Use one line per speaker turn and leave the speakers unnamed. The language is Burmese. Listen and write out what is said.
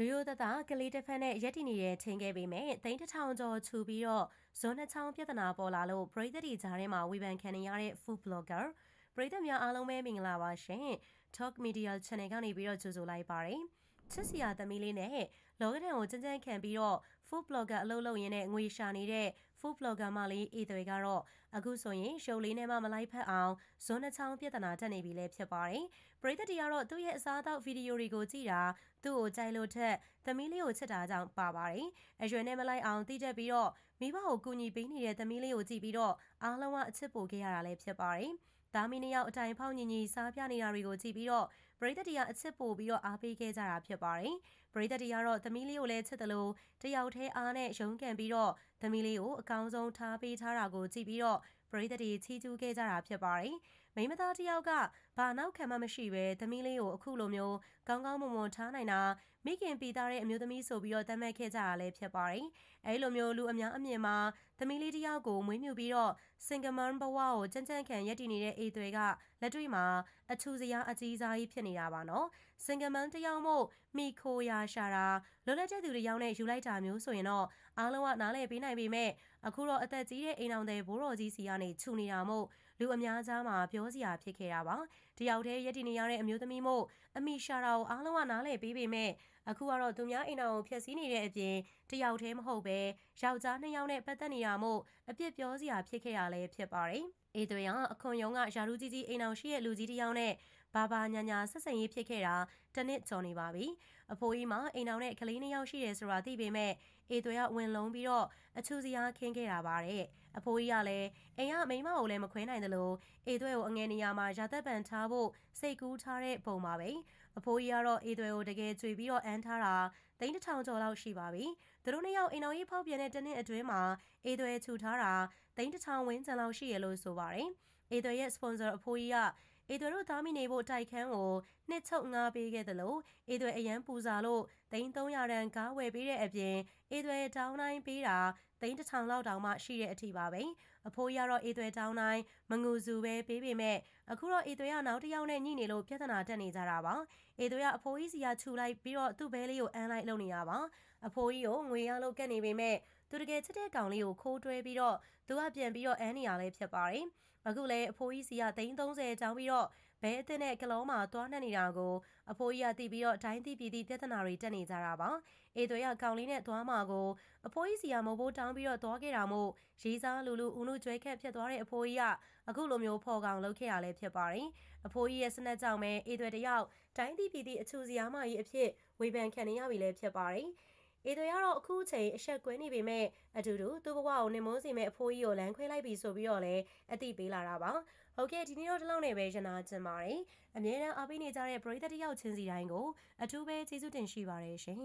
ရိုးရိုးသားသားကလေးတစ်ဖက်နဲ့ရက်တည်နေတဲ့ချိန်ခဲ့ပေမဲ့သိန်းတစ်ထောင်ကျော်ချူပြီးတော့ဇွန်နှချောင်းပြဿနာပေါ်လာလို့ပရိသတ်တွေကြားထဲမှာဝေဖန်ခံနေရတဲ့ food blogger ပရိသတ်များအားလုံးပဲမင်္ဂလာပါရှင် Talk Media Channel ကနေပြီးတော့ကြိုဆိုလိုက်ပါတယ်ချစ်စရာသမီးလေးနဲ့လောကဓာတ်ကိုကြမ်းခံပြီးတော့ food blogger အလုပ်လုပ်ရင်းနဲ့ငွေရှာနေတဲ့ food blogger မလေးအေးသွေကတော့အခုဆိုရင်ရှုပ်လေးနဲ့မှမလိုက်ဖက်အောင်ဇွန်နှချောင်းပြဿနာတက်နေပြီလဲဖြစ်ပါတယ်ပရိသတ်တွေကတော့သူ့ရဲ့အစားအသောက်ဗီဒီယိုတွေကိုကြည့်တာသူ့ကိုကြိုက်လို့ထက်သမီးလေးကိုချစ်တာကြောင့်ပါပါတယ်အရွယ်နဲ့မလိုက်အောင်တိတက်ပြီးတော့မိဘကိုကူညီပေးနေတဲ့သမီးလေးကိုကြည့်ပြီးတော့အားလုံးကအချစ်ပိုခဲ့ရတာလည်းဖြစ်ပါတယ်သားမီးနှစ်ယောက်အတိုင်ဖောက်ညီညီစားပြနေတာတွေကိုကြည့်ပြီးတော့ပရိသတ်တွေကအချစ်ပို့ပြီးတော့အားပေးခဲ့ကြတာဖြစ်ပါတယ်။ပရိသတ်တွေကတော့သမီးလေးကိုလည်းချစ်တယ်လို့တယောက်တည်းအားနဲ့ရုန်းကန်ပြီးတော့သမီးလေးကိုအကောင်းဆုံးထားပေးထားတာကိုကြည့်ပြီးတော့ပရိသတ်တွေချီးကျူးခဲ့ကြတာဖြစ်ပါတယ်။မိမသားတယောက်ကဘာနောက်ခံမှမရှိပဲသမီးလေးကိုအခုလိုမျိုးကောင်းကောင်းမွန်မွန်ထားနိုင်တာမိခင်ပီသားတဲ့အမျိုးသမီးဆိုပြီးတော့သတ်မှတ်ခဲ့ကြတာလည်းဖြစ်ပါတယ်။အဲဒီလိုမျိုးလူအများအမြင်မှာသမီးလေးတယောက်ကိုမွေးမြူပြီးတော့စင်ကမန်ဘဝကိုကြမ်းခံရည်တည်နေတဲ့အေးသွေကလက်တွေ့မှာအချူစရာအကြီးစားကြီးဖြစ်နေတာပါနော်စင်ကမန်တယောက်မို့မိခိုရာရှာတာလွတ်လပ်တဲ့သူတယောက်နဲ့ယူလိုက်တာမျိုးဆိုရင်တော့အားလုံးကနားလည်ပေးနိုင်ပေမဲ့အခုတော့အသက်ကြီးတဲ့အိမ်အောင်တဲ့ဘိုးတော်ကြီးစီကနေခြူနေတာမို့လူအများကြားမှာပြောစရာဖြစ်ခဲ့တာပါတယောက်တည်းရည်တည်နေရတဲ့အမျိုးသမီးမို့အမိရှာတာကိုအားလုံးကနားလည်ပေးပေမဲ့အခုကတော့သူများအိမ်အောင်ကိုဖျက်ဆီးနေတဲ့အပြင်တယောက်တည်းမဟုတ်ပဲယောက်ျားနှစ်ယောက်နဲ့ပတ်သက်နေတာမို့အပြစ်ပြောစရာဖြစ်ခဲ့ရလဲဖြစ်ပါတယ်အေးသွေကအခွန်ယုံကယာရုကြီးကြီးအိမ်အောင်ရှိရဲ့လူကြီးတယောက်နဲ့ဘာညာညာဆက်ဆံရေးဖြစ်ခဲ့တာတနစ်ကျော်နေပါပြီအဖိုးကြီးမှာအိမ်အောင်နဲ့ကလေးနှစ်ယောက်ရှိတယ်ဆိုတာသိပေမဲ့အေးသွေကဝင်လုံးပြီးတော့အချူစရာခင်းခဲ့တာပါတဲ့အဖိုးကြီးကလည်းအိမ်ကမိန်းမကိုလည်းမခွဲနိုင်သလိုအေးသွေကိုအငယ်နေရာမှာရာသက်ပံထားဖို့စိတ်ကူးထားတဲ့ပုံပါပဲအဖိုးကြီးကတော့အေးသွေကိုတကယ်ကြွေပြီးတော့အန်းထားတာသိန်းတစ်ထောင်ကျော်လောက်ရှိပါပြီသူတို့နှစ်ယောက်အိမ်အောင်ရေးဖောက်ပြန်တဲ့တနစ်အတွင်းမှာအေးသွေခြူထားတာသိန်းတစ်ထောင်ဝန်းကျင်လောက်ရှိရလို့ဆိုပါတယ်အေးသွေရဲ့ sponsor အဖိုးကြီးကအေးသွေတို့သားမိနေဖို့တိုက်ခန်းကိုနှစ်ချုပ်ငားပေးခဲ့သလိုအေးသွေအရန်ပူစာလို့သိန်း300တန်ကားဝယ်ပေးတဲ့အပြင်အေးသွေတောင်းတိုင်းပေးတာသိန်း1000လောက်တောင်မှရှိတဲ့အထိပါပဲအဖိုးကြီးကတော့အေးသွေတောင်းတိုင်းမငူစုပဲပေးပေမဲ့အခုတော့အေးသွေကနောက်တစ်ယောက်နဲ့ညှိနေလို့ပြဿနာတက်နေကြတာပါအေးသွေကအဖိုးကြီးစီကခြူလိုက်ပြီးတော့သူ့ဘဲလေးကိုအန်းလိုက်လုပ်နေတာပါအဖိုးကြီးကိုငွေရလို့ကက်နေပေမဲ့သူတကယ်ချစ်တဲ့ကောင်လေးကိုခိုးတွဲပြီးတော့သူကပြန်ပြီးတော့အန်းနေရလဲဖြစ်ပါတယ်အခုလည်းအဖိုးကြီးစီကသိန်း30ကျောင်းပြီးတော့ဘဲအသစ်နဲ့ကလောမှာသွားနှက်နေတာကိုအဖိုးကြီးကတီးပြီးတော့ဒိုင်းတီးပြည်တီးပြဿနာတွေတက်နေကြတာပါအေးသွေကကောင်လေးနဲ့သွားမှာကိုအဖိုးကြီးစီကမဟုတ်တောင်းပြီးတော့သွားခဲ့တာမို့ရေးစားလူဦးနုကျွဲခက်ဖြစ်သွားတဲ့အဖိုးကြီးကအခုလိုမျိုးဖော်ကောင်လုပ်ခဲ့ရလဲဖြစ်ပါတယ်အဖိုးကြီးရဲ့စနက်ကြောင့်ပဲအေးသွေတယောက်ဒိုင်းတီးပြည်တီးအချူစရာမကြီးအဖြစ်ဝေဖန်ခံနေရပြီလဲဖြစ်ပါတယ်အေးသွေကတော့အခုချိန်အဆက်ကွဲနေပေမဲ့အတူတူသူ့ဘဝကိုနေမုန်းစီမဲ့အဖိုးကြီးကိုလမ်းခွဲလိုက်ပြီဆိုပြီးတော့လည်းအတိပေးလာတာပါဟုတ်ကဲ့ဒီနေ့တော့ဒီလောက်နဲ့ပဲရနာကျင်ပါတယ်အမြဲတမ်းအားပေးနေကြတဲ့ပရိသတ်တယောက်ချင်းစီတိုင်းကိုအထူးပဲကျေးဇူးတင်ရှိပါတယ်ရှင်